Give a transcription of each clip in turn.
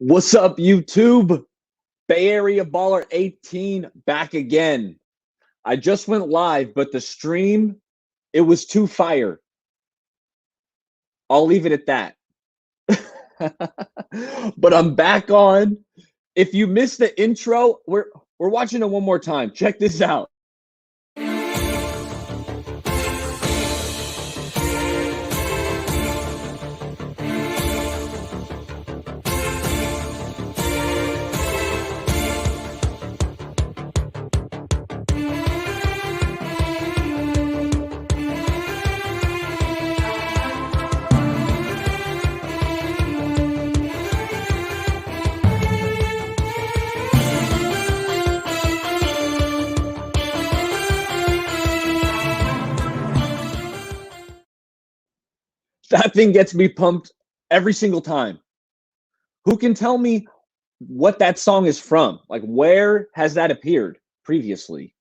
What's up, YouTube? Bay Area Baller 18 back again. I just went live, but the stream, it was too fire. I'll leave it at that. But I'm back on. If you missed the intro, we're watching it one more time. Check this out. That thing gets me pumped every single time. Who can tell me what that song is from? Like, where has that appeared previously?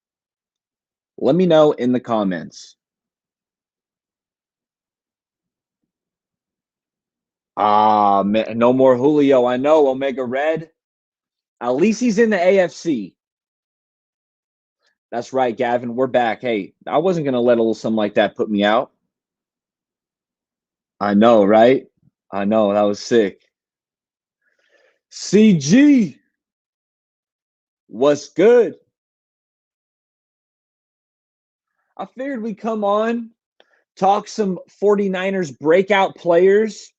Let me know in the comments. Man, no more Julio. I know, Omega Red. At least he's in the AFC. That's right, Gavin. We're back. Hey, I wasn't going to let a little something like that put me out. I know, right? I know. That was sick. CG. What's good? I figured we'd come on, talk some 49ers breakout players.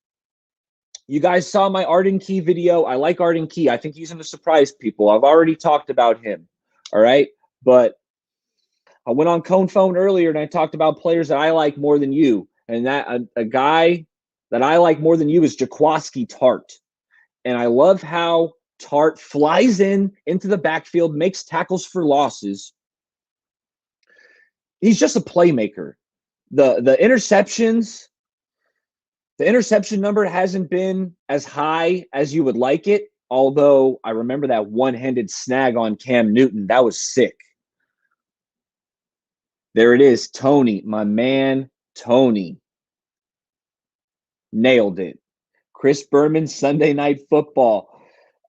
You guys saw my Arden Key video. I like Arden Key. I think he's going to surprise people. I've already talked about him. All right. But I went on Cone Phone earlier and I talked about players that I like more than you. And that a guy that I like more than you is Jaquiski Tartt. And I love how Tartt flies into the backfield, makes tackles for losses. He's just a playmaker. The interceptions, the interception number hasn't been as high as you would like it, although I remember that one-handed snag on Cam Newton. That was sick. There it is, Tony, my man, Tony. Nailed it. Chris Berman, Sunday Night Football.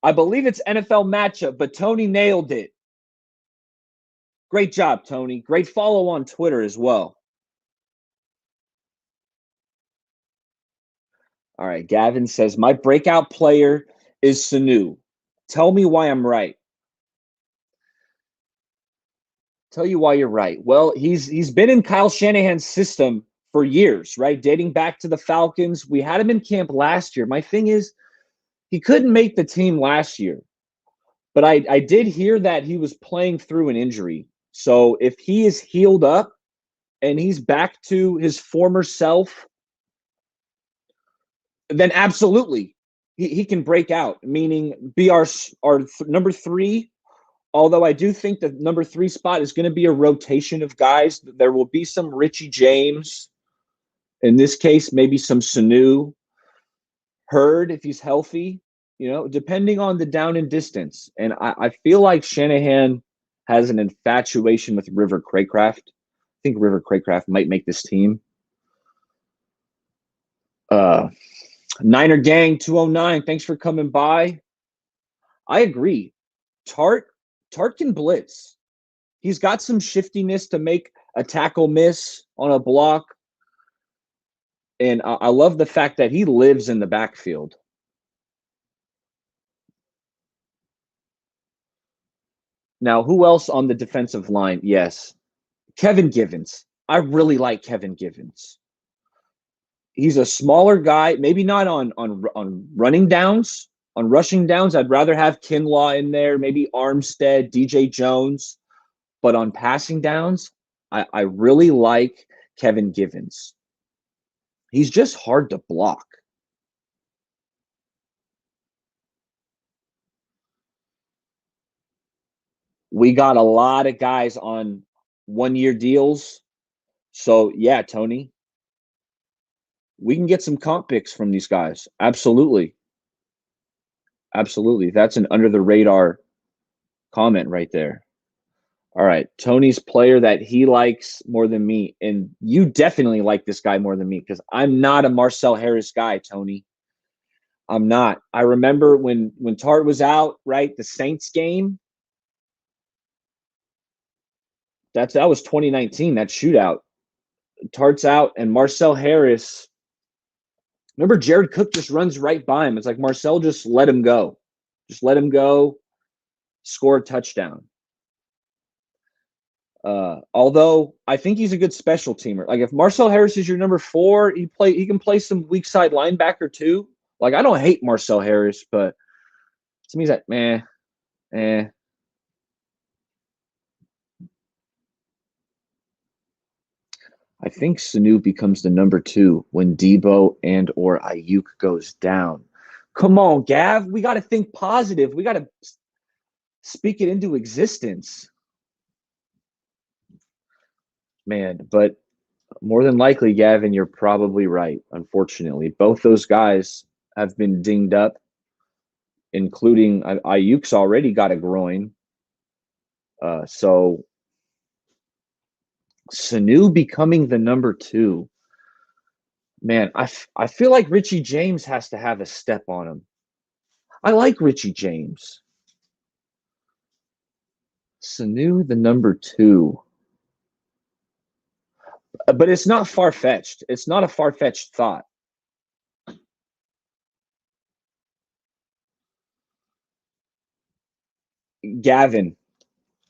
I believe it's NFL matchup, but Tony nailed it. Great job, Tony. Great follow on Twitter as well. All right, Gavin says, my breakout player is Sanu. Tell me why I'm right. Tell you why you're right. Well, he's been in Kyle Shanahan's system for years, right? Dating back to the Falcons. We had him in camp last year. My thing is, he couldn't make the team last year. But I did hear that he was playing through an injury. So if he is healed up and he's back to his former self, then absolutely he can break out, meaning be our number 3. Although I do think the number 3 spot is going to be a rotation of guys. There will be some Richie James. In this case, maybe some Sanu. Hurd, if he's healthy, depending on the down and distance. And I feel like Shanahan has an infatuation with River Craycraft. I think River Craycraft might make this team. Niner Gang 209, thanks for coming by. I agree. Tartt can blitz. He's got some shiftiness to make a tackle miss on a block. And I love the fact that he lives in the backfield. Now, who else on the defensive line? Yes. Kevin Givens. I really like Kevin Givens. He's a smaller guy, maybe not on running downs. On rushing downs, I'd rather have Kinlaw in there, maybe Armstead, DJ Jones. But on passing downs, I really like Kevin Givens. He's just hard to block. We got a lot of guys on one-year deals. So, yeah, Tony, we can get some comp picks from these guys. Absolutely. Absolutely. That's an under-the-radar comment right there. All right, Tony's player that he likes more than me. And you definitely like this guy more than me because I'm not a Marcel Harris guy, Tony. I'm not. I remember when Tart was out, right? The Saints game. That was 2019. That shootout. Tart's out, and Marcel Harris. Remember, Jared Cook just runs right by him. It's like Marcel just let him go. Just let him go, score a touchdown. Although I think he's a good special teamer. Like if Marcel Harris is your number 4, he can play some weak side linebacker too. Like I don't hate Marcel Harris, but to me he's like, eh. I think Sanu becomes the number 2 when Debo and or Ayuk goes down. Come on, Gav. We got to think positive. We got to speak it into existence. Man, but more than likely, Gavin, you're probably right, unfortunately. Both those guys have been dinged up, including Ayuk's already got a groin. So Sanu becoming the number 2. Man, I feel like Richie James has to have a step on him. I like Richie James. Sanu, the number 2. But it's not far-fetched. It's not a far-fetched thought. Gavin,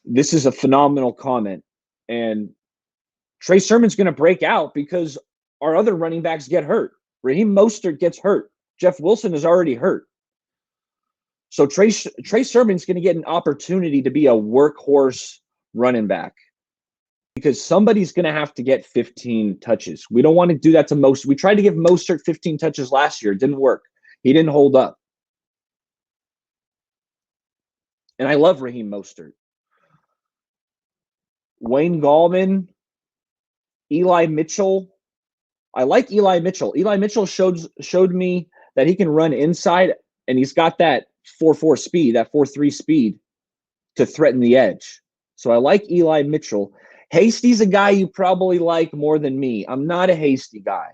this is a phenomenal comment. And Trey Sermon's going to break out because our other running backs get hurt. Raheem Mostert gets hurt. Jeff Wilson is already hurt. So Trey Sermon's going to get an opportunity to be a workhorse running back because somebody's going to have to get 15 touches. We don't want to do that to Mostert. We tried to give Mostert 15 touches last year. It didn't work. He didn't hold up. And I love Raheem Mostert. Wayne Gallman, Eli Mitchell. I like Eli Mitchell. Eli Mitchell showed me that he can run inside, and he's got that 4.4 speed, that 4.3 speed to threaten the edge. So I like Eli Mitchell. Hasty's a guy you probably like more than me. I'm not a Hasty guy.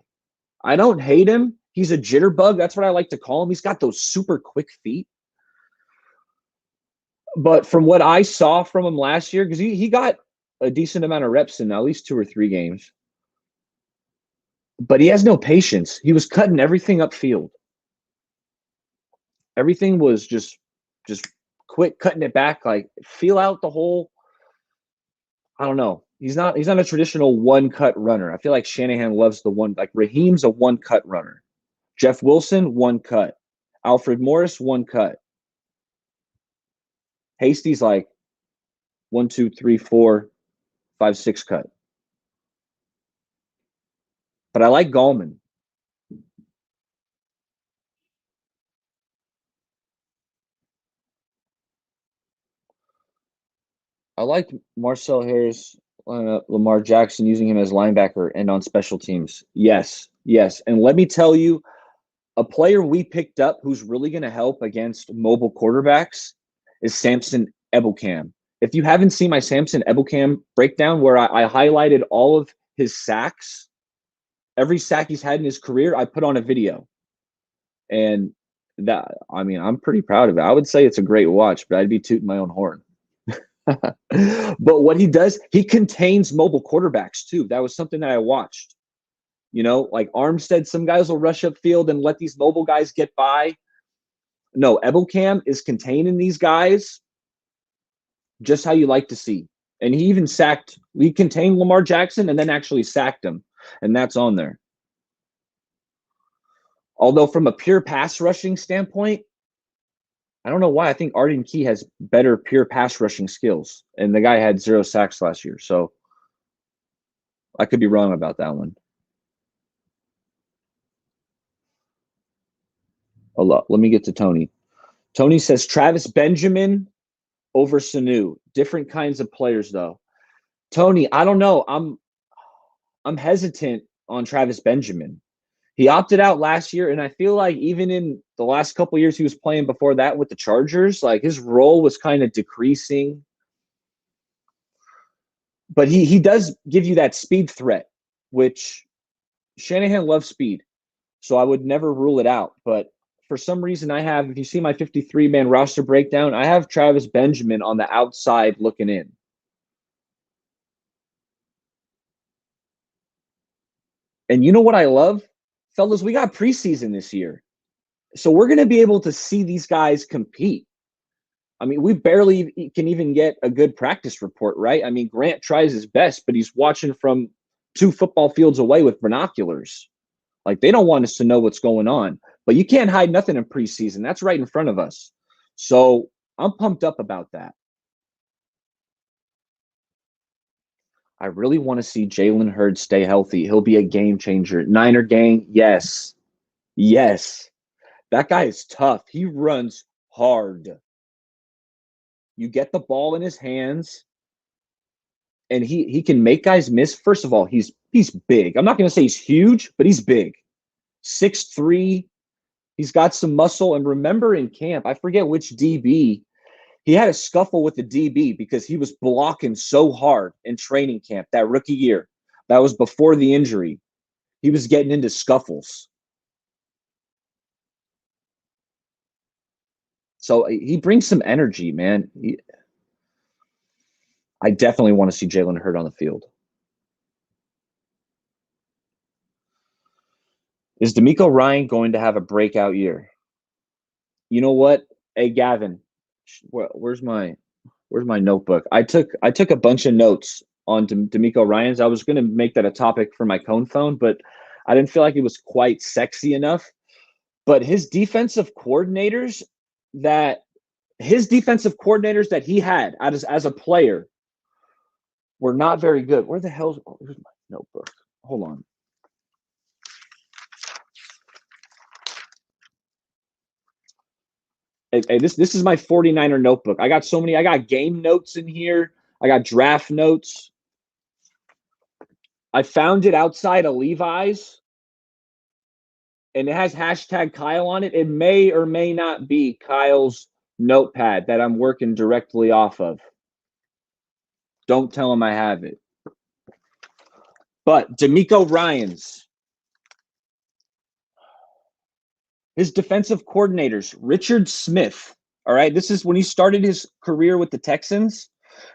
I don't hate him. He's a jitterbug. That's what I like to call him. He's got those super quick feet. But from what I saw from him last year, because he got a decent amount of reps in at least 2 or 3 games, but he has no patience. He was cutting everything upfield. Everything was just quick, cutting it back, like feel out the whole. I don't know. He's not a traditional one-cut runner. I feel like Shanahan loves the one. Like Raheem's a one-cut runner. Jeff Wilson, one cut. Alfred Morris, one cut. Hasty's like 1, 2, 3, 4, 5, 6 cut. But I like Gallman. I like Marcel Harris, Lamar Jackson, using him as linebacker and on special teams. Yes. And let me tell you, a player we picked up who's really going to help against mobile quarterbacks is Samson Ebukam. If you haven't seen my Samson Ebukam breakdown where I highlighted all of his sacks, every sack he's had in his career, I put on a video. And that, I mean, I'm pretty proud of it. I would say it's a great watch, but I'd be tooting my own horn. But what he does, he contains mobile quarterbacks too. That was something that I watched. You know, like Armstead, some guys will rush upfield and let these mobile guys get by. No, Ebukam is containing these guys just how you like to see. And he contained Lamar Jackson and then actually sacked him. And that's on there. Although from a pure pass rushing standpoint, I don't know why. I think Arden Key has better pure pass rushing skills. And the guy had 0 sacks last year. So I could be wrong about that one. A lot. Let me get to Tony. Tony says Travis Benjamin over Sanu. Different kinds of players, though. Tony, I don't know. I'm hesitant on Travis Benjamin. He opted out last year, and I feel like even in the last couple of years he was playing before that with the Chargers, like his role was kind of decreasing. But he does give you that speed threat, which Shanahan loves speed. So I would never rule it out. But for some reason, I have, if you see my 53-man roster breakdown, I have Travis Benjamin on the outside looking in. And you know what I love? Fellas, we got preseason this year. So we're going to be able to see these guys compete. I mean, we barely can even get a good practice report, right? I mean, Grant tries his best, but he's watching from 2 football fields away with binoculars. Like, they don't want us to know what's going on. But you can't hide nothing in preseason. That's right in front of us. So I'm pumped up about that. I really want to see Jalen Hurd stay healthy. He'll be a game changer. Niner gang, yes. Yes. That guy is tough. He runs hard. You get the ball in his hands, and he can make guys miss. First of all, he's big. I'm not going to say he's huge, but he's big. 6'3". He's got some muscle. And remember in camp, I forget which DB, he had a scuffle with the DB because he was blocking so hard in training camp that rookie year. That was before the injury. He was getting into scuffles. So he brings some energy, man. I definitely want to see Jalen Hurd on the field. Is D'Amico Ryan going to have a breakout year? You know what? Hey, Gavin, where's my notebook? I took a bunch of notes on D'Amico Ryan's. I was going to make that a topic for my cone phone, but I didn't feel like it was quite sexy enough. But his defensive coordinators that he had as a player were not very good. Where the hell's here's my notebook? Hold on. Hey, this is my 49er notebook. I got so many. I got game notes in here. I got draft notes. I found it outside of Levi's, and it has hashtag Kyle on it. It may or may not be Kyle's notepad that I'm working directly off of. Don't tell him I have it. But D'Amico Ryans, his defensive coordinators, Richard Smith. All right, this is when he started his career with the Texans.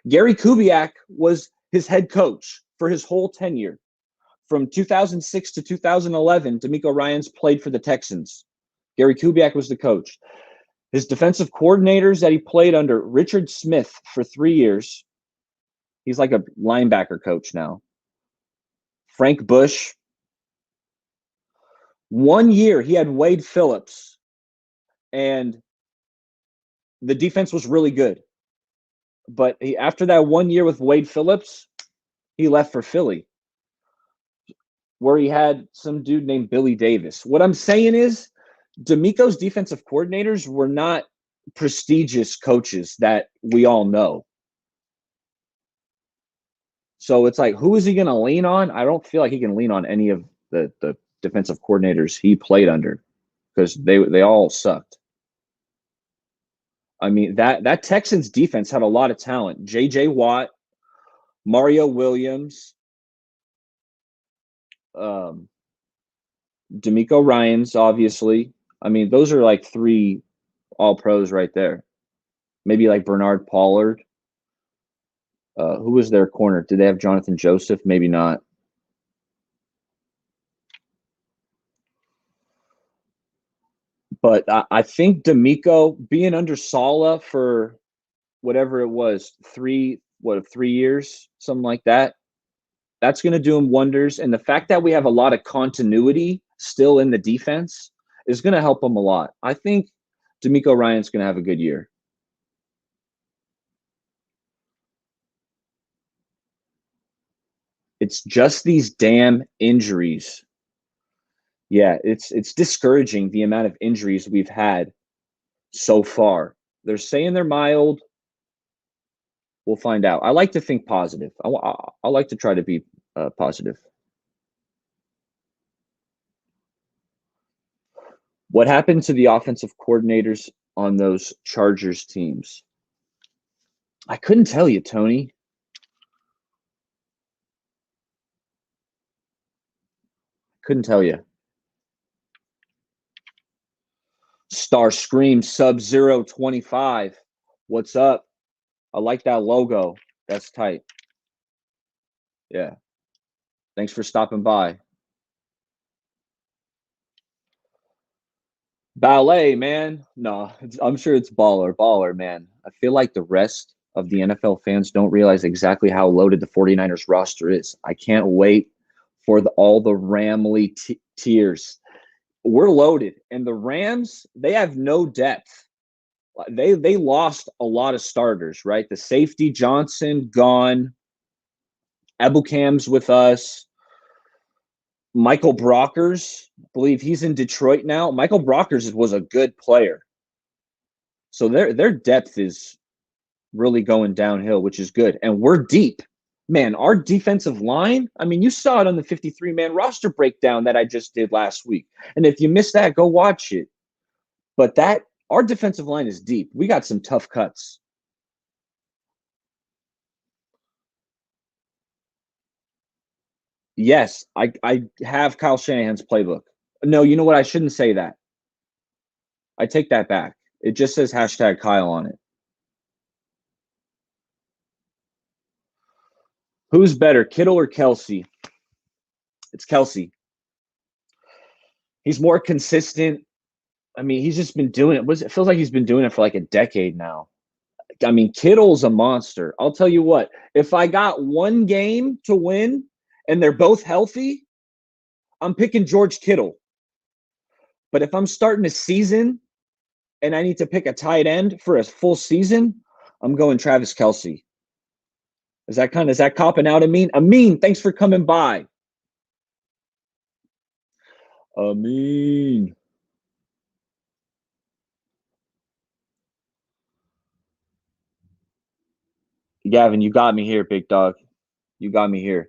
Gary Kubiak was his head coach for his whole tenure. From 2006 to 2011, D'Amico Ryans played for the Texans. Gary Kubiak was the coach. His defensive coordinators that he played under, Richard Smith for 3 years. He's like a linebacker coach now. Frank Bush. 1 year, he had Wade Phillips, and the defense was really good. But after that 1 year with Wade Phillips, he left for Philly, where he had some dude named Billy Davis. What I'm saying is, D'Amico's defensive coordinators were not prestigious coaches that we all know. So it's like, who is he going to lean on? I don't feel like he can lean on any of the defensive coordinators he played under, because they all sucked. I mean, that Texans defense had a lot of talent. J.J. Watt, Mario Williams, D'Amico Ryans, obviously. I mean, those are like 3 all-pros right there. Maybe like Bernard Pollard. Who was their corner? Did they have Jonathan Joseph? Maybe not. But I think D'Amico being under Saleh for whatever it was, 3 years, something like that, that's going to do him wonders. And the fact that we have a lot of continuity still in the defense is going to help him a lot. I think D'Amico Ryan's going to have a good year. It's just these damn injuries. Yeah, it's discouraging the amount of injuries we've had so far. They're saying they're mild. We'll find out. I like to think positive. I like to try to be positive. What happened to the offensive coordinators on those Chargers teams? I couldn't tell you, Tony. Couldn't tell you. Star Scream Sub-Zero 25. What's up? I like that logo. That's tight. Yeah. Thanks for stopping by. Ballet, man. No, I'm sure it's baller, man. I feel like the rest of the NFL fans don't realize exactly how loaded the 49ers roster is. I can't wait for all the Ramley tiers. We're loaded, and the Rams, they have no depth. They lost a lot of starters, right? The safety Johnson gone. Ebukam's with us. Michael Brockers, I believe he's in Detroit now. Michael Brockers was a good player. So their depth is really going downhill, which is good. And we're deep. Man, our defensive line, I mean, you saw it on the 53-man roster breakdown that I just did last week. And if you missed that, go watch it. But our defensive line is deep. We got some tough cuts. Yes, I have Kyle Shanahan's playbook. No, you know what? I shouldn't say that. I take that back. It just says hashtag Kyle on it. Who's better, Kittle or Kelsey? It's Kelsey. He's more consistent. I mean, he's just been doing it. It feels like he's been doing it for like a decade now. I mean, Kittle's a monster. I'll tell you what, if I got one game to win and they're both healthy, I'm picking George Kittle. But if I'm starting a season and I need to pick a tight end for a full season, I'm going Travis Kelsey. Is that copping out? Amin, thanks for coming by. Amin. Gavin, you got me here, big dog. You got me here.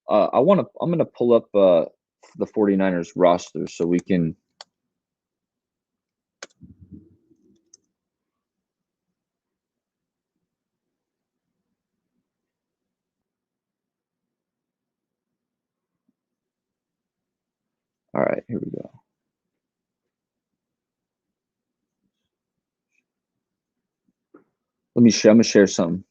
I'm gonna pull up the 49ers roster so we can. All right, here we go. Let me share. I'm gonna share something.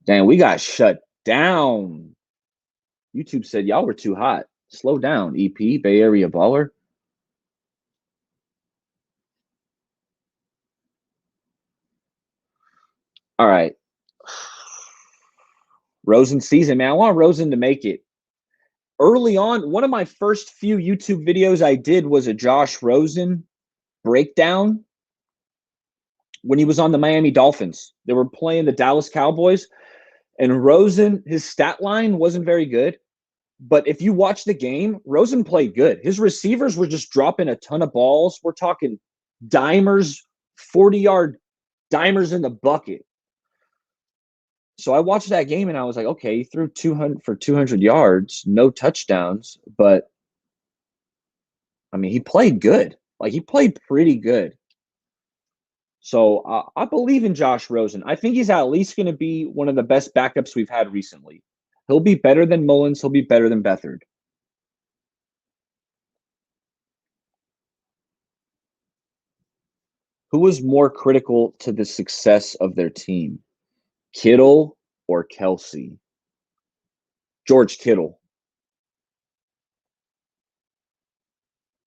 Dang, we got shut down. YouTube said y'all were too hot. Slow down, EP, Bay Area baller. All right. Rosen season, man. I want Rosen to make it. Early on, one of my first few YouTube videos I did was a Josh Rosen breakdown when he was on the Miami Dolphins. They were playing the Dallas Cowboys, and Rosen, his stat line wasn't very good. But if you watch the game, Rosen played good. His receivers were just dropping a ton of balls. We're talking dimers, 40-yard dimers in the bucket. So I watched that game and I was like, okay, he threw 200 for 200 yards, no touchdowns, but I mean, he played good. Like he played pretty good. So I believe in Josh Rosen. I think he's at least going to be one of the best backups we've had recently. He'll be better than Mullins. He'll be better than Beathard. Who was more critical to the success of their team, Kittle or Kelsey? George Kittle.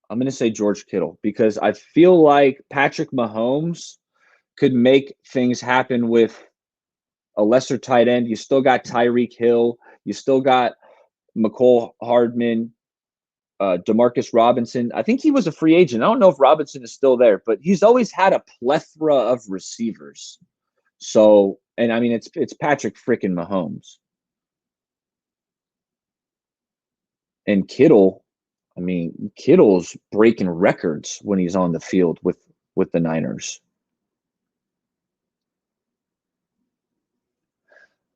I'm going to say George Kittle because I feel like Patrick Mahomes could make things happen with a lesser tight end. You still got Tyreek Hill. You still got McCole Hardman, Demarcus Robinson. I think he was a free agent. I don't know if Robinson is still there, but he's always had a plethora of receivers. So, and I mean, it's Patrick freaking Mahomes. And Kittle, I mean, Kittle's breaking records when he's on the field with the Niners.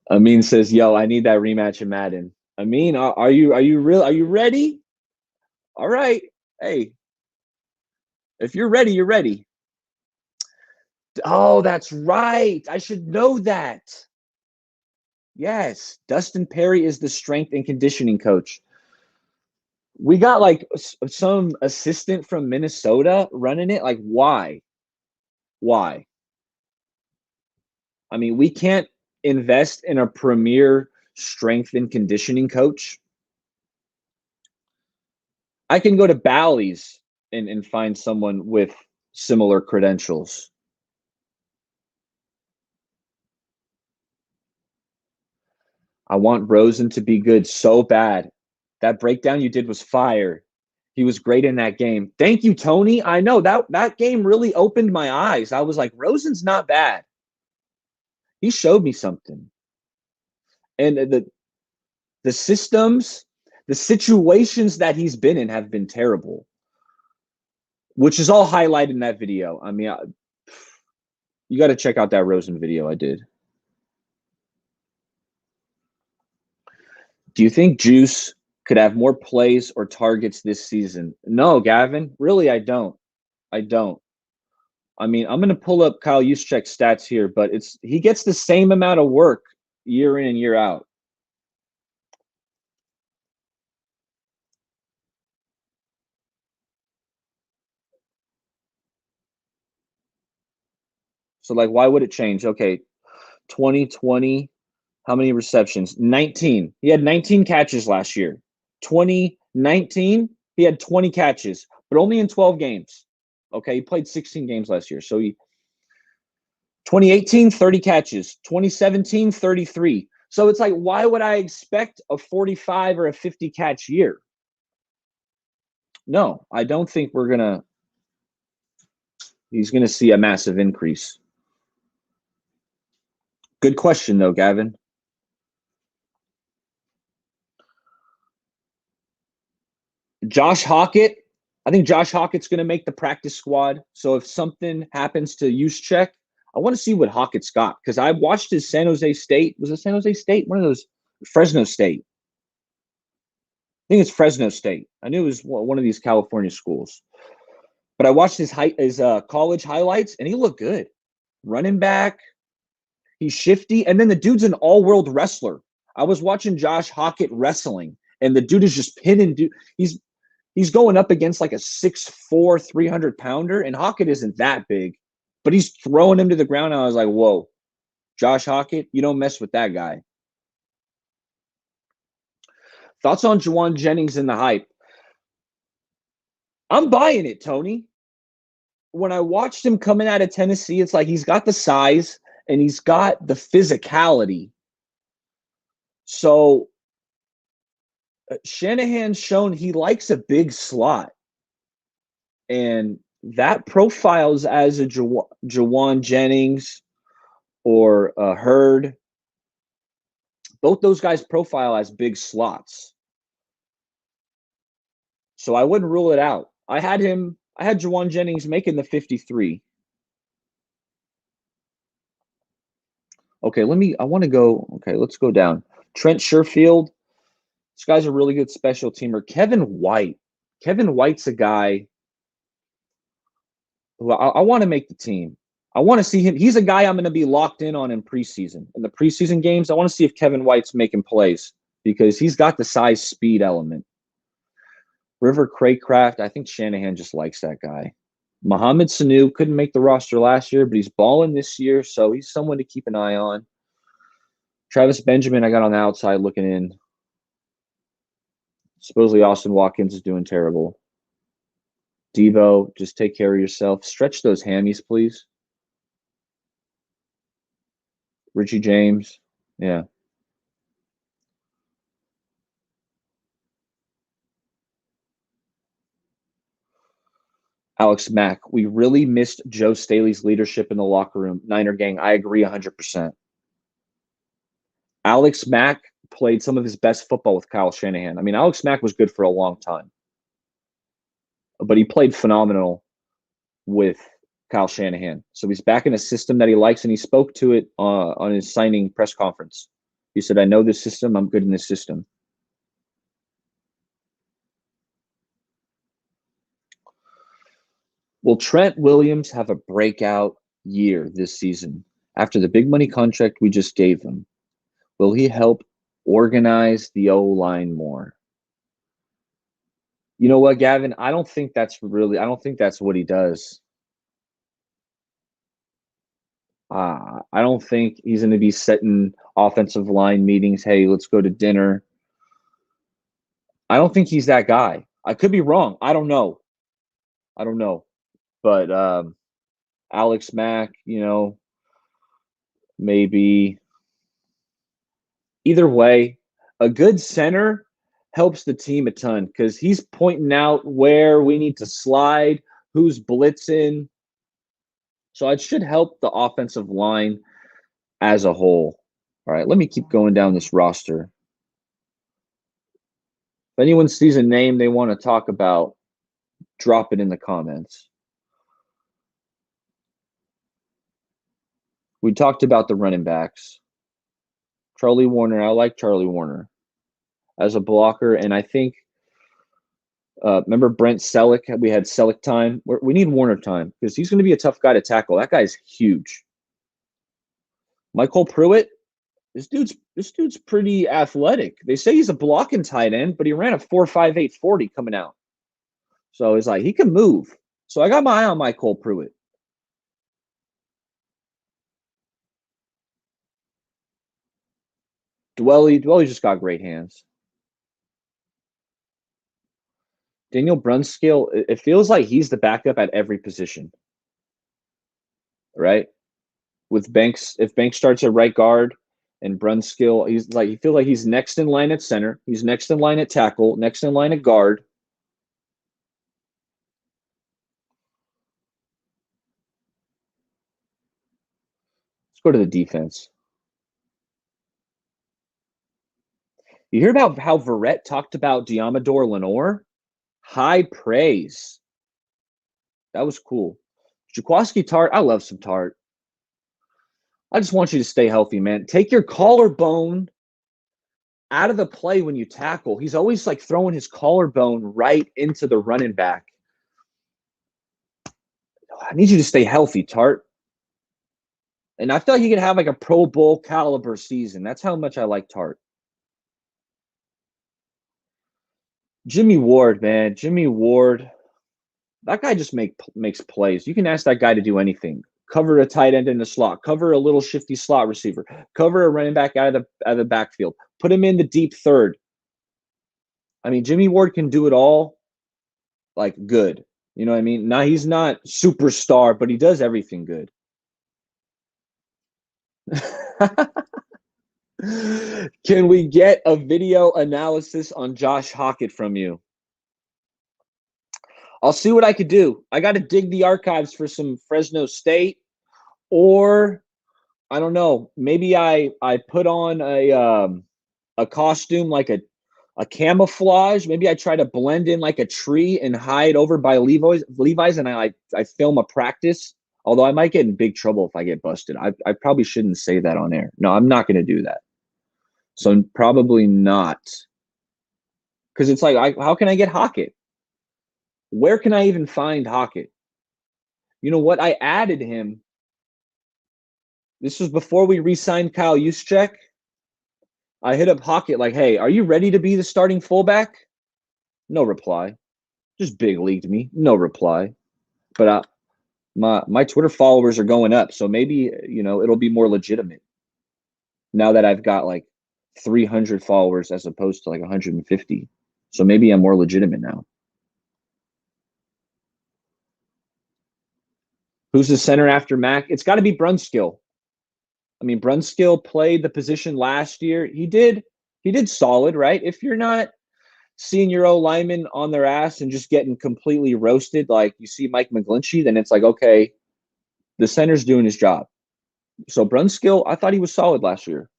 Amin says, "Yo, I need that rematch in Madden." Amin, are you real? Are you ready? All right. Hey, if you're ready, you're ready. Oh, that's right. I should know that. Yes, Dustin Perry is the strength and conditioning coach. We got like some assistant from Minnesota running it. Like, why? Why? I mean, we can't invest in a premier strength and conditioning coach. I can go to Bally's and find someone with similar credentials. I want Rosen to be good so bad. That breakdown you did was fire. He was great in that game. Thank you, Tony. I know that game really opened my eyes. I was like, Rosen's not bad. He showed me something. And the systems, the situations that he's been in have been terrible, which is all highlighted in that video. I mean, you got to check out that Rosen video I did. Do you think Juice could have more plays or targets this season? No, Gavin. Really, I don't. I don't. I mean, I'm going to pull up Kyle Juszczyk's stats here, but he gets the same amount of work year in and year out. So, like, why would it change? Okay, 2020, how many receptions? 19. He had 19 catches last year. 2019, he had 20 catches, but only in 12 games. Okay, he played 16 games last year. So 2018, 30 catches. 2017, 33. So it's like, why would I expect a 45 or a 50 catch year? No, I don't think he's going to see a massive increase. Good question, though, Gavin. Josh Hockett, I think Josh Hockett's going to make the practice squad. So if something happens to Juszczyk, I want to see what Hockett's got because I watched his San Jose State. Was it San Jose State? One of those, Fresno State. I think it's Fresno State. I knew it was one of these California schools. But I watched his college highlights, and he looked good. Running back, he's shifty, and then the dude's an all-world wrestler. I was watching Josh Hockett wrestling, and the dude is just pinning. He's going up against like a 6'4", 300-pounder, and Hockett isn't that big, but he's throwing him to the ground. And I was like, whoa, Josh Hockett, you don't mess with that guy. Thoughts on Juwan Jennings and the hype? I'm buying it, Tony. When I watched him coming out of Tennessee, it's like he's got the size and he's got the physicality. So Shanahan's shown he likes a big slot. And that profiles as a Juwan Jennings or a Hurd. Both those guys profile as big slots. So I wouldn't rule it out. I had Juwan Jennings making the 53. Okay, let's go down. Trent Sherfield. This guy's a really good special teamer. Kevin White. Kevin White's a guy who I want to make the team. I want to see him. He's a guy I'm going to be locked in on in preseason. In the preseason games, I want to see if Kevin White's making plays because he's got the size speed element. River Craycraft, I think Shanahan just likes that guy. Mohamed Sanu couldn't make the roster last year, but he's balling this year, so he's someone to keep an eye on. Travis Benjamin, I got on the outside looking in. Supposedly Austin Watkins is doing terrible. Devo, just take care of yourself. Stretch those hammies, please. Richie James, yeah. Alex Mack, we really missed Joe Staley's leadership in the locker room. Niner gang, I agree 100%. Alex Mack played some of his best football with Kyle Shanahan. I mean, Alex Mack was good for a long time, but he played phenomenal with Kyle Shanahan. So he's back in a system that he likes, and he spoke to it on his signing press conference. He said, I know this system. I'm good in this system. Will Trent Williams have a breakout year this season after the big money contract we just gave him? Will he help organize the O-line more? You know what, Gavin? I don't think that's what he does. I don't think he's going to be setting offensive line meetings. Hey, let's go to dinner. I don't think he's that guy. I could be wrong. I don't know. But Alex Mack, maybe. Either way, a good center helps the team a ton because he's pointing out where we need to slide, who's blitzing. So it should help the offensive line as a whole. All right, let me keep going down this roster. If anyone sees a name they want to talk about, drop it in the comments. We talked about the running backs. Charlie Warner, I like Charlie Warner as a blocker, and I think remember Brent Selleck? We had Selleck time. We need Warner time because he's going to be a tough guy to tackle. That guy's huge. Michael Pruitt, this dude's pretty athletic. They say he's a blocking tight end, but he ran a 4.58 40 coming out. So it's like he can move. So I got my eye on Michael Pruitt. Dwelly just got great hands. Daniel Brunskill, it feels like he's the backup at every position, right? With Banks, if Banks starts at right guard and Brunskill, you feel like he's next in line at center, he's next in line at tackle, next in line at guard. Let's go to the defense. You hear about how Verrett talked about Diamador Lenore? High praise. That was cool. Jaquaski Tart, I love some Tart. I just want you to stay healthy, man. Take your collarbone out of the play when you tackle. He's always like throwing his collarbone right into the running back. I need you to stay healthy, Tart. And I feel like he could have like a Pro Bowl caliber season. That's how much I like Tart. Jimmy Ward, man. Jimmy Ward. That guy just makes plays. You can ask that guy to do anything. Cover a tight end in the slot. Cover a little shifty slot receiver. Cover a running back out of the backfield. Put him in the deep third. I mean, Jimmy Ward can do it all, like good. You know what I mean? Now he's not superstar, but he does everything good. Can we get a video analysis on Josh Hockett from you? I'll see what I could do. I got to dig the archives for some Fresno State, or I don't know. Maybe I put on a costume like a camouflage. Maybe I try to blend in like a tree and hide over by Levi's, and I film a practice. Although I might get in big trouble if I get busted. I probably shouldn't say that on air. No, I'm not going to do that. So probably not. Because it's like, how can I get Hockett? Where can I even find Hockett? You know what? I added him. This was before we re-signed Kyle Juszczyk. I hit up Hockett like, hey, are you ready to be the starting fullback? No reply. Just big leagued me. No reply. But my Twitter followers are going up, so maybe it'll be more legitimate now that I've got like 300 followers as opposed to like 150. So maybe I'm more legitimate now. Who's the center after Mac? It's got to be Brunskill. I mean, Brunskill played the position last year. He did solid, right? If you're not seeing your O lineman on their ass and just getting completely roasted like you see Mike McGlinchey, then it's like, okay, the center's doing his job. So Brunskill, I thought he was solid last year.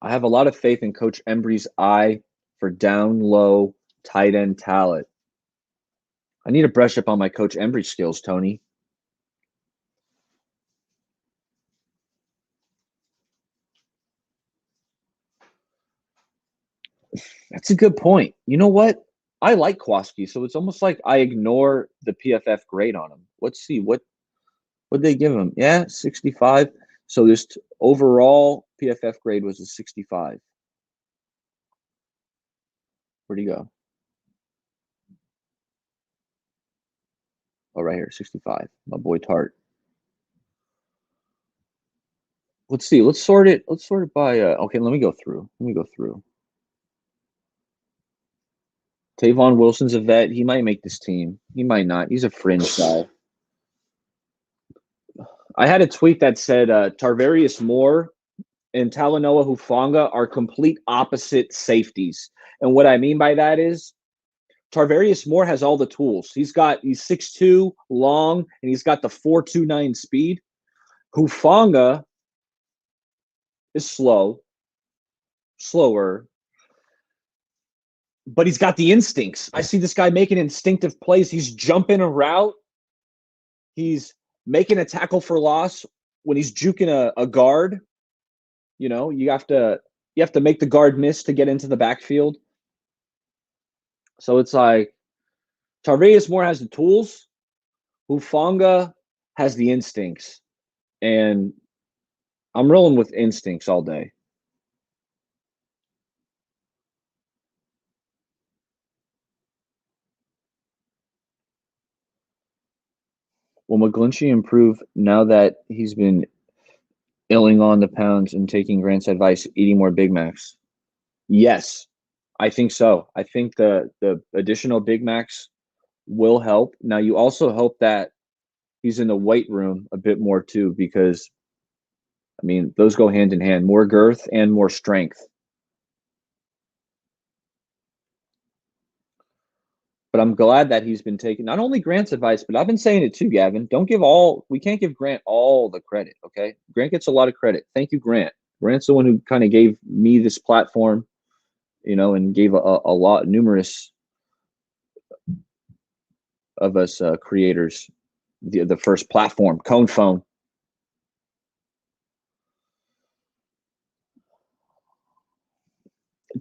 I have a lot of faith in Coach Embry's eye for down low tight end talent. I need to brush up on my Coach Embry skills, Tony. That's a good point. You know what? I like Kwaski, so it's almost like I ignore the PFF grade on him. Let's see what What'd they give him? Yeah, 65. So this overall PFF grade was a 65. Where'd he go? Oh, right here, 65. My boy Tart. Let's see. Let's sort it. Let's sort it by. Okay, let me go through. Let me go through. Tavon Wilson's a vet. He might make this team. He might not. He's a fringe guy. I had a tweet that said Tarvarius Moore and Talanoa Hufanga are complete opposite safeties. And what I mean by that is Tarvarius Moore has all the tools. He's 6'2", long, and he's got the 4.29 speed. Hufanga is slower, but he's got the instincts. I see this guy making instinctive plays. He's jumping a route. He's making a tackle for loss when he's juking a guard. You know, you have to make the guard miss to get into the backfield. So it's like Tarvarius Moore has the tools. Hufanga has the instincts. And I'm rolling with instincts all day. Will McGlinchey improve now that he's been illing on the pounds and taking Grant's advice, eating more Big Macs? Yes, I think so. I think the additional Big Macs will help. Now, you also hope that he's in the weight room a bit more too, because, I mean, those go hand in hand. More girth and more strength. But I'm glad that he's been taking not only Grant's advice, but I've been saying it too, Gavin. We can't give Grant all the credit, okay? Grant gets a lot of credit. Thank you, Grant. Grant's the one who kind of gave me this platform, and gave numerous of us creators the first platform, Cone Phone.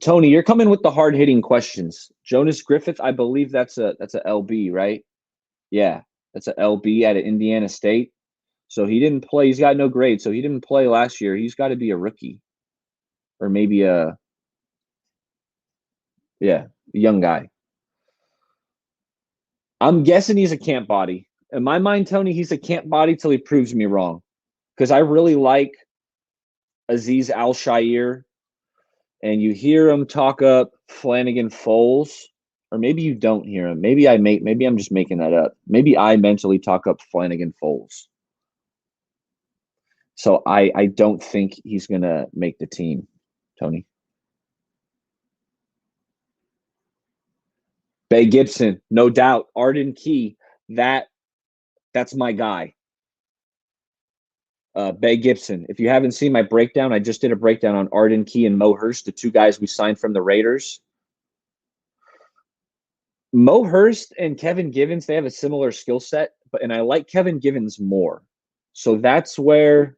Tony, you're coming with the hard hitting questions. Jonas Griffith, I believe that's a LB, right? Yeah, that's a LB at Indiana State. So he didn't play. He's got no grade, so he didn't play last year. He's got to be a rookie, or maybe a young guy. I'm guessing he's a camp body. In my mind, Tony, he's a camp body till he proves me wrong. Because I really like Aziz Al-Shaair, and you hear him talk up Flanagan Foles, or maybe you don't hear him. Maybe I'm just making that up. Maybe I mentally talk up Flanagan Foles. So I don't think he's gonna make the team, Tony. Bay Gibson, no doubt. Arden Key, that's my guy. Bay Gibson. If you haven't seen my breakdown, I just did a breakdown on Arden Key and Mo Hurst, the two guys we signed from the Raiders. Mo Hurst and Kevin Givens, they have a similar skill set, and I like Kevin Givens more. So that's where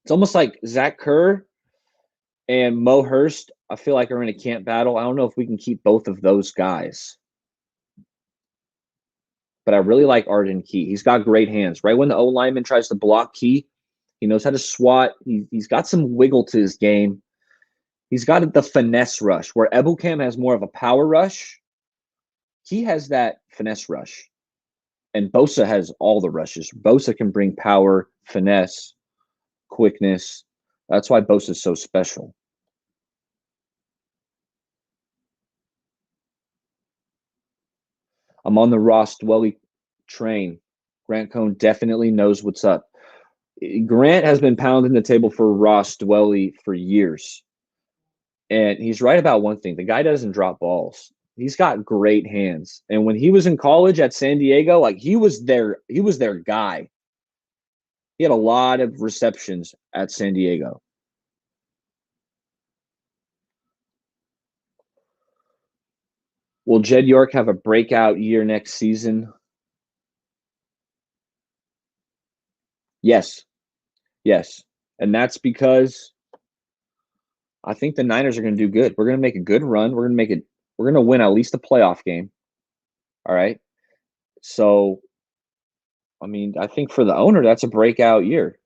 it's almost like Zach Kerr and Mo Hurst, I feel like, are in a camp battle. I don't know if we can keep both of those guys. But I really like Arden Key. He's got great hands. Right when the O lineman tries to block Key, he knows how to swat. He's got some wiggle to his game. He's got the finesse rush, where Ebukam has more of a power rush. Key has that finesse rush. And Bosa has all the rushes. Bosa can bring power, finesse, quickness. That's why Bosa is so special. I'm on the Ross Dwelly train. Grant Cohn definitely knows what's up. Grant has been pounding the table for Ross Dwelly for years. And he's right about one thing. The guy doesn't drop balls. He's got great hands. And when he was in college at San Diego, like he was their guy. He had a lot of receptions at San Diego. Will Jed York have a breakout year next season? Yes. Yes. And that's because I think the Niners are going to do good. We're going to make a good run. We're going to win at least a playoff game. All right. So I mean, I think for the owner, that's a breakout year.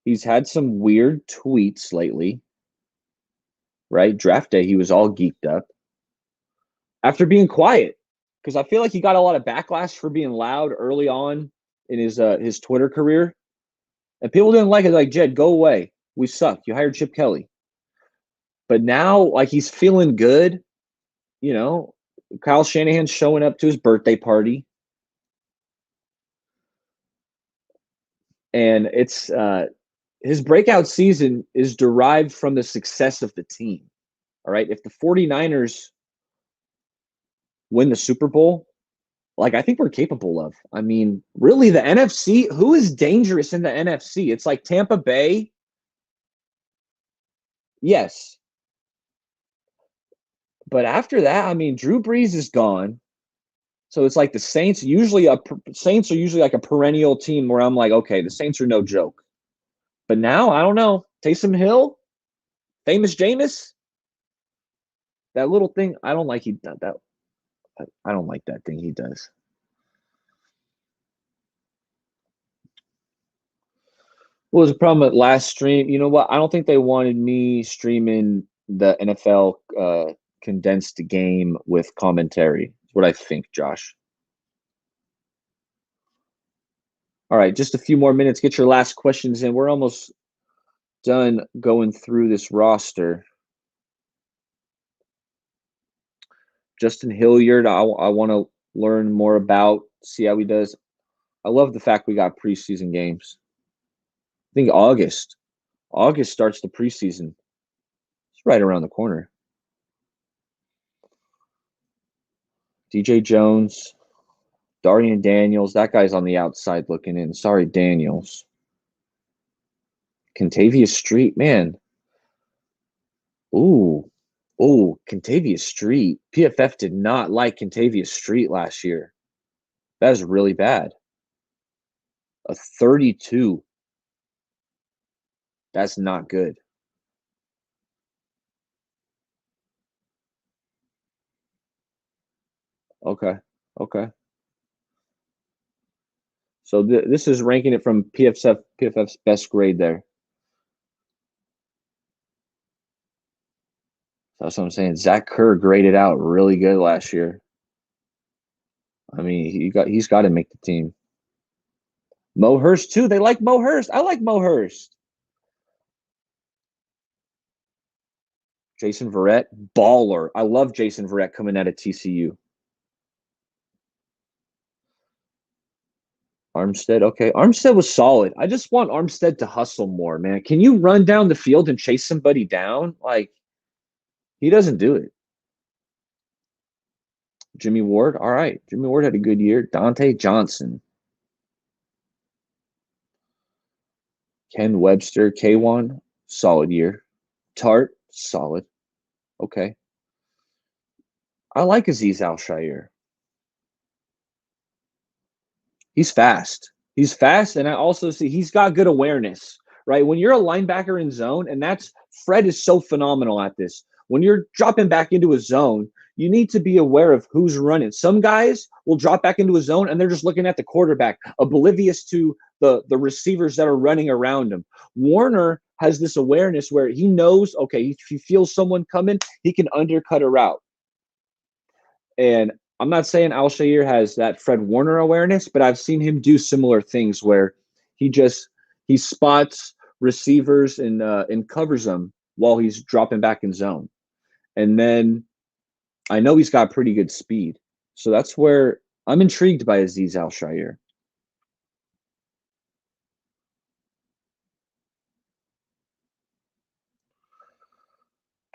He's had some weird tweets lately, right? Draft day, he was all geeked up after being quiet because I feel like he got a lot of backlash for being loud early on in his Twitter career, and people didn't like it. Like, Jed, go away. We suck. You hired Chip Kelly, but now like he's feeling good. You know, Kyle Shanahan's showing up to his birthday party, and it's his breakout season is derived from the success of the team. All right, if the 49ers win the Super Bowl, like I think we're capable of. I mean, really, the NFC, who is dangerous in the NFC? It's like Tampa Bay. Yes. But after that, I mean, Drew Brees is gone. So it's like the Saints Saints are usually like a perennial team where I'm like, okay, the Saints are no joke. But now I don't know. Taysom Hill, famous Jameis, that little thing. I don't like that. I don't like that thing he does. What was the problem at last stream? You know what? I don't think they wanted me streaming the NFL condensed game with commentary. That's what I think, Josh. All right, just a few more minutes. Get your last questions in. We're almost done going through this roster. Justin Hilliard, I want to learn more about, see how he does. I love the fact we got preseason games. I think August. August starts the preseason. It's right around the corner. DJ Jones, Darian Daniels, that guy's on the outside looking in. Sorry, Daniels. Contavious Street, man. Ooh, Contavious Street. PFF did not like Contavious Street last year. That is really bad. A 32. That's not good. Okay. So this is ranking it from PFF's best grade there. That's what I'm saying. Zach Kerr graded out really good last year. I mean, he's got to make the team. Mo Hurst too. They like Mo Hurst. I like Mo Hurst. Jason Verrett, baller. I love Jason Verrett coming out of TCU. Armstead, okay. Armstead was solid. I just want Armstead to hustle more, man. Can you run down the field and chase somebody down? Like, he doesn't do it. Jimmy Ward, all right. Jimmy Ward had a good year. Dante Johnson. Ken Webster, K1, solid year. Tart, solid. Okay. I like Aziz Al-Shaair. He's fast. He's fast, and I also see he's got good awareness, right? When you're a linebacker in zone, and that's Fred is so phenomenal at this. When you're dropping back into a zone, you need to be aware of who's running. Some guys will drop back into a zone and they're just looking at the quarterback, oblivious to the receivers that are running around him. Warner has this awareness where he knows, okay, if he feels someone coming, he can undercut a route. And I'm not saying Al-Shaair has that Fred Warner awareness, but I've seen him do similar things where he spots receivers and covers them while he's dropping back in zone. And then I know he's got pretty good speed. So that's where I'm intrigued by Aziz Al-Shaair.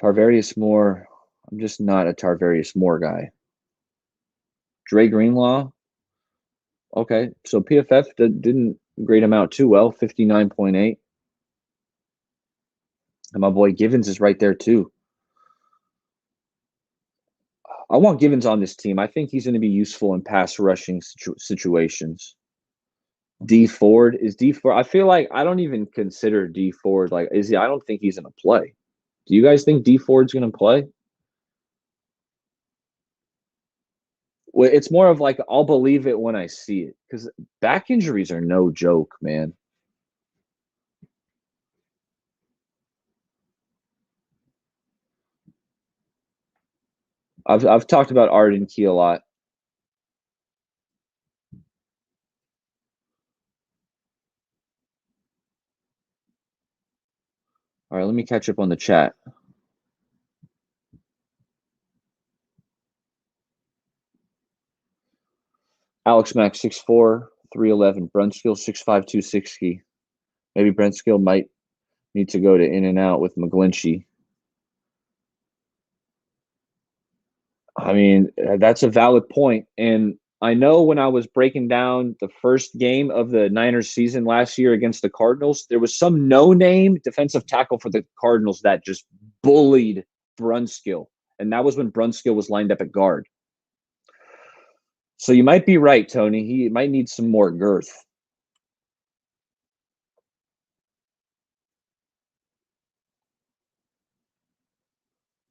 Tarvarius Moore, I'm just not a Tarvarius Moore guy. Dre Greenlaw, okay. So PFF didn't grade him out too well, 59.8. And my boy Givens is right there too. I want Givens on this team. I think he's going to be useful in pass rushing situations. D Ford. I feel like I don't even consider D Ford like is he? I don't think he's going to play. Do you guys think D Ford's going to play? Well, it's more of like I'll believe it when I see it because back injuries are no joke, man. I've talked about Arden Key a lot. All right, let me catch up on the chat. Alex Mack 6'4", 311. Brunskill 6'5", 260. Maybe Brunskill might need to go to in and out with McGlinchey. I mean, that's a valid point. And I know when I was breaking down the first game of the Niners season last year against the Cardinals, there was some no-name defensive tackle for the Cardinals that just bullied Brunskill. And that was when Brunskill was lined up at guard. So you might be right, Tony. He might need some more girth.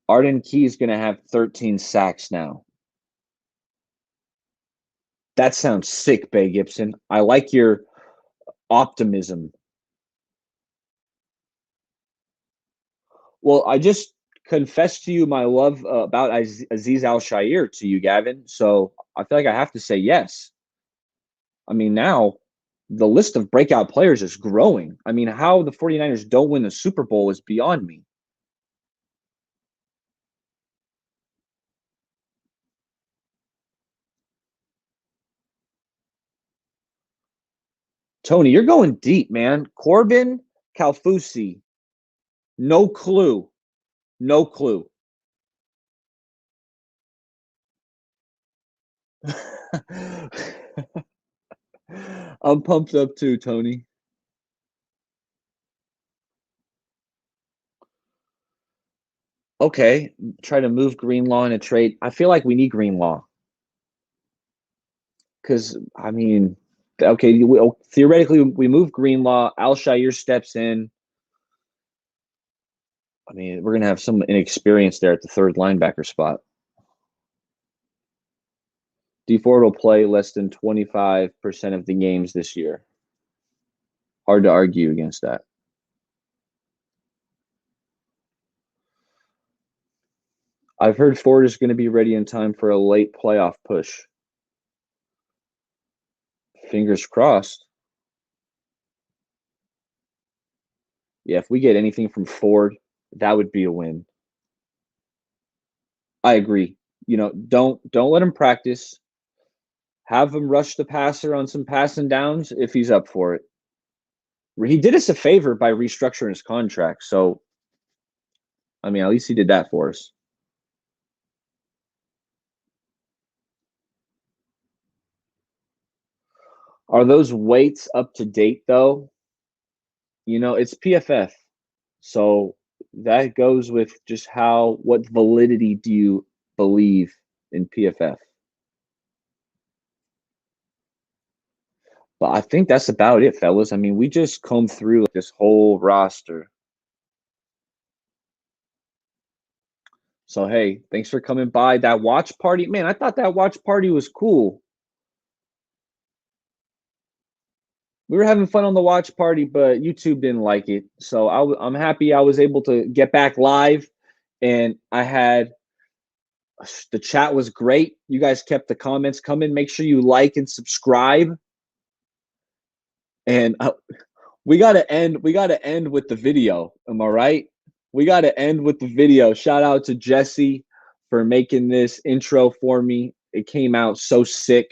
Arden Key is going to have 13 sacks now. That sounds sick, Bay Gibson. I like your optimism. Well, I just confessed to you my love about Aziz Al-Shaair to you, Gavin. So I feel like I have to say yes. I mean, now the list of breakout players is growing. I mean, how the 49ers don't win the Super Bowl is beyond me. Tony, you're going deep, man. Corbin Kalfusi, no clue. No clue. I'm pumped up too, Tony. Okay, try to move Greenlaw in a trade. I feel like we need Greenlaw because I mean, okay, theoretically we move Greenlaw. Al-Shaair steps in. I mean, we're gonna have some inexperience there at the third linebacker spot. D Ford will play less than 25% of the games this year. Hard to argue against that. I've heard Ford is going to be ready in time for a late playoff push. Fingers crossed. Yeah, if we get anything from Ford, that would be a win. I agree. You know, don't let him practice. Have him rush the passer on some passing downs if he's up for it. He did us a favor by restructuring his contract. So, I mean, at least he did that for us. Are those weights up to date, though? You know, it's PFF. So that goes with just what validity do you believe in PFF? But I think that's about it, fellas. I mean, we just combed through this whole roster. So, hey, thanks for coming by. That watch party, man, I thought that watch party was cool. We were having fun on the watch party, but YouTube didn't like it. So I'm happy I was able to get back live, and the chat was great. You guys kept the comments coming. Make sure you like and subscribe. And we got to end with the video. Am I right? We got to end with the video. Shout out to Jesse for making this intro for me. It came out so sick.